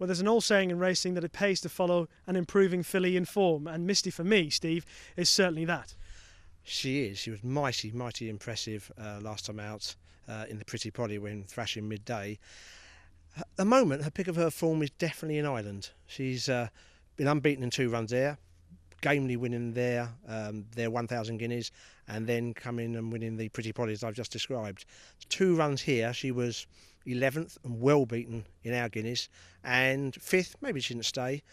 Well, there's an old saying in racing that it pays to follow an improving filly in form, and Misty For Me, Steve, is certainly that. She is. She was mighty impressive last time out in the Pretty Polly when thrashing midday. At the moment, her pick of her form is definitely in Ireland. She's been unbeaten in 2 runs there, gamely winning their 1,000 guineas, and then coming and winning the Pretty Polly as I've just described. 2 runs here, she was 11th and well beaten in our guineas, and 5th, maybe she didn't stay,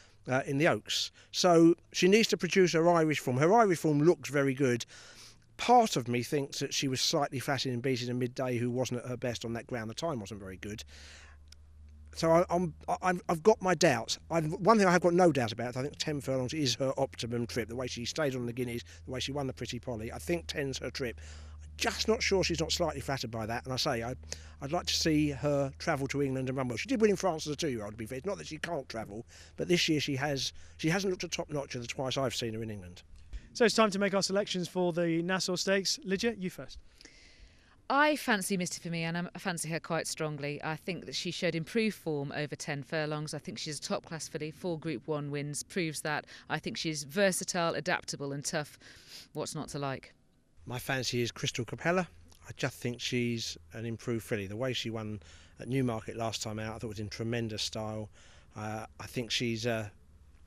in the Oaks. So she needs to produce her Irish form. Her Irish form looks very good. Part of me thinks that she was slightly flattered in beating a midday who wasn't at her best on that ground. The time wasn't very good. So I've got my doubts. One thing I have got no doubt about, I think 10 furlongs is her optimum trip. The way she stayed on the Guineas, the way she won the Pretty Polly, I think 10's her trip. Just not sure she's not slightly flattered by that. And I say, I'd like to see her travel to England and run well. She did win in France as a 2-year-old, to be fair. It's not that she can't travel, but this year she hasn't looked at top notch of the twice I've seen her in England. So it's time to make our selections for the Nassau Stakes. Lydia, you first. I fancy Misty For Me, and I fancy her quite strongly. I think that she showed improved form over 10 furlongs. I think she's a top-class filly. 4 Group 1 wins proves that. I think she's versatile, adaptable and tough. What's not to like? My fancy is Crystal Capella. I just think she's an improved filly. The way she won at Newmarket last time out, I thought was in tremendous style. I think she's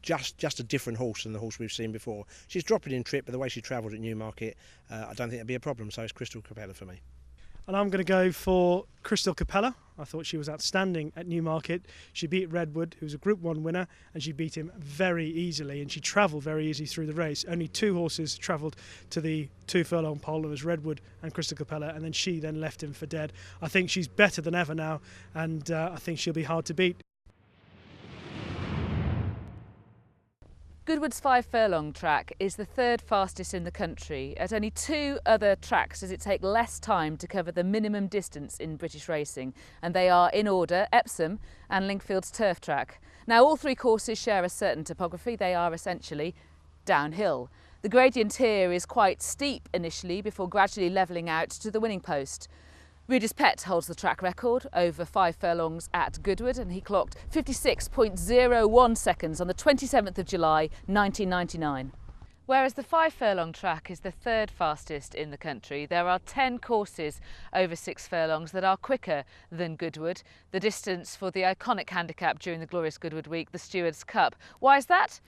just a different horse than the horse we've seen before. She's dropping in trip, but the way she travelled at Newmarket, I don't think that'd be a problem. So it's Crystal Capella for me. And I'm going to go for Crystal Capella. I thought she was outstanding at Newmarket. She beat Redwood, who was a Group 1 winner, and she beat him very easily, and she travelled very easily through the race. Only 2 horses travelled to the 2 furlong pole. It was Redwood and Crystal Capella, and then she left him for dead. I think she's better than ever now, and I think she'll be hard to beat. Goodwood's 5 furlong track is the 3rd fastest in the country. At only 2 other tracks does it take less time to cover the minimum distance in British racing, and they are in order Epsom and Lingfield's turf track. Now all 3 courses share a certain topography. They are essentially downhill. The gradient here is quite steep initially before gradually levelling out to the winning post. Reader's Pet holds the track record over 5 furlongs at Goodwood, and he clocked 56.01 seconds on the 27th of July 1999. Whereas the 5 furlong track is the 3rd fastest in the country, there are 10 courses over 6 furlongs that are quicker than Goodwood. The distance for the iconic handicap during the Glorious Goodwood week, the Stewards' Cup. Why is that?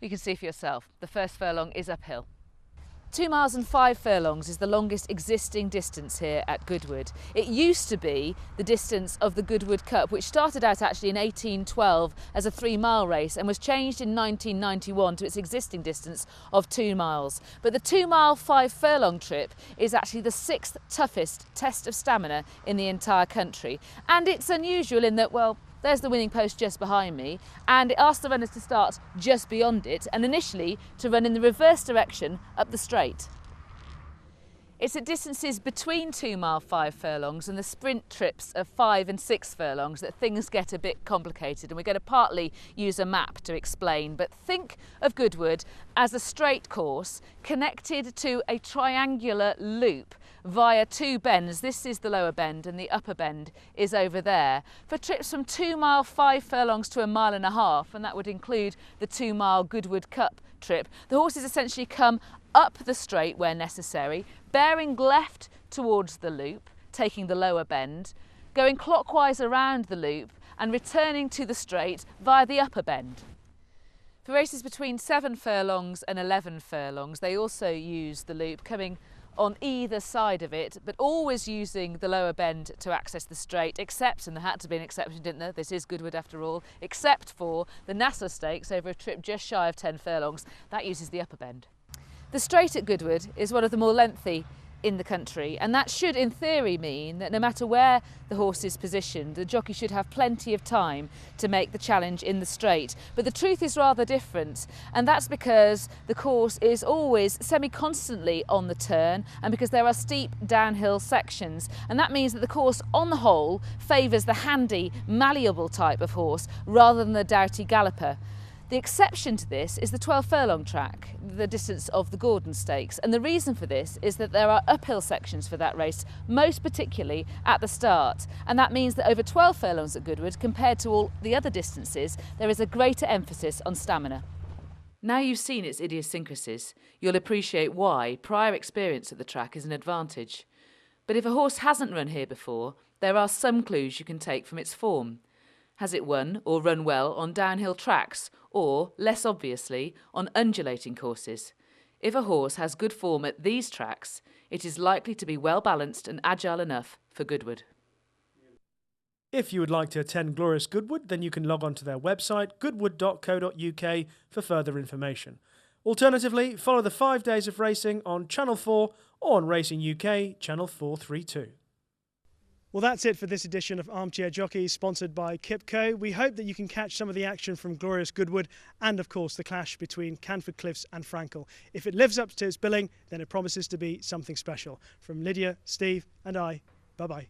You can see for yourself. The first furlong is uphill. 2 miles and 5 furlongs is the longest existing distance here at Goodwood. It used to be the distance of the Goodwood Cup, which started out actually in 1812 as a 3-mile race and was changed in 1991 to its existing distance of 2 miles. But the 2 mile 5 furlong trip is actually the 6th toughest test of stamina in the entire country. And it's unusual in that, well, there's the winning post just behind me, and it asks the runners to start just beyond it and initially to run in the reverse direction up the straight. It's at distances between 2 mile 5 furlongs and the sprint trips of 5 and 6 furlongs that things get a bit complicated, and we're going to partly use a map to explain. But think of Goodwood as a straight course connected to a triangular loop via 2 bends. This is the lower bend and the upper bend is over there. For trips from 2 mile 5 furlongs to 1.5 miles, and that would include the 2 mile Goodwood Cup trip, the horses essentially come up the straight where necessary, bearing left towards the loop, taking the lower bend, going clockwise around the loop and returning to the straight via the upper bend. For races between 7 furlongs and 11 furlongs, they also use the loop, coming on either side of it, but always using the lower bend to access the straight, except, and there had to be an exception, didn't there? This is Goodwood after all, except for the Nassau Stakes over a trip just shy of 10 furlongs. That uses the upper bend. The straight at Goodwood is one of the more lengthy in the country, and that should in theory mean that no matter where the horse is positioned, the jockey should have plenty of time to make the challenge in the straight. But the truth is rather different, and that's because the course is always semi-constantly on the turn and because there are steep downhill sections, and that means that the course on the whole favours the handy, malleable type of horse rather than the doughty galloper. The exception to this is the 12 furlong track, the distance of the Gordon Stakes, and the reason for this is that there are uphill sections for that race, most particularly at the start, and that means that over 12 furlongs at Goodwood, compared to all the other distances, there is a greater emphasis on stamina. Now you've seen its idiosyncrasies, you'll appreciate why prior experience at the track is an advantage. But if a horse hasn't run here before, there are some clues you can take from its form. Has it won or run well on downhill tracks or, less obviously, on undulating courses? If a horse has good form at these tracks, it is likely to be well balanced and agile enough for Goodwood. If you would like to attend Glorious Goodwood, then you can log on to their website, goodwood.co.uk, for further information. Alternatively, follow the 5 days of racing on Channel 4 or on Racing UK, Channel 432. Well, that's it for this edition of Armchair Jockeys, sponsored by QIPCO. We hope that you can catch some of the action from Glorious Goodwood and, of course, the clash between Canford Cliffs and Frankel. If it lives up to its billing, then it promises to be something special. From Lydia, Steve and I, bye-bye.